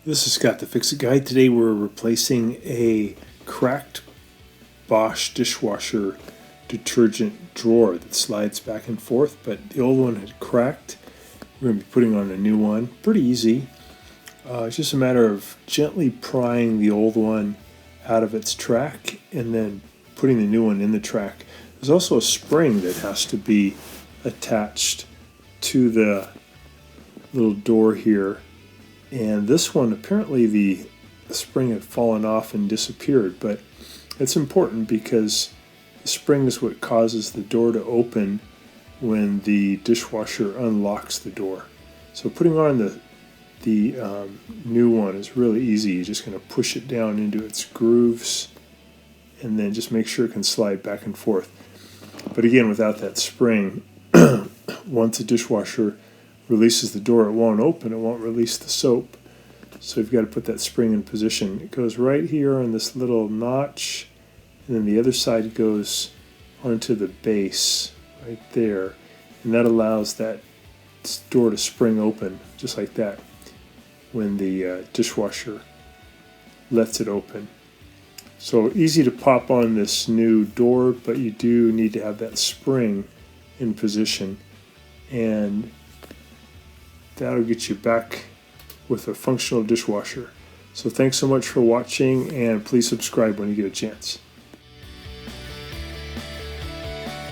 This is Scott, the Fix-It Guy. Today we're replacing a cracked Bosch dishwasher detergent drawer that slides back and forth, but the old one had cracked. We're going to be putting on a new one. Pretty easy. It's just a matter of gently prying the old one out of its track and then putting the new one in the track. There's also a spring that has to be attached to the little door here. And this one, apparently the spring had fallen off and disappeared, but it's important because the spring is what causes the door to open when the dishwasher unlocks the door. So putting on the new one is really easy. You're just going to push it down into its grooves and then just make sure it can slide back and forth. But again, without that spring, once the dishwasher releases the door, it won't open, it won't release the soap. So you've got to put that spring in position. It goes right here on this little notch, and then the other side goes onto the base right there, and that allows that door to spring open just like that when the dishwasher lets it open. So easy to pop on this new door, but you do need to have that spring in position, and that'll get you back with a functional dishwasher. So thanks so much for watching, and please subscribe when you get a chance.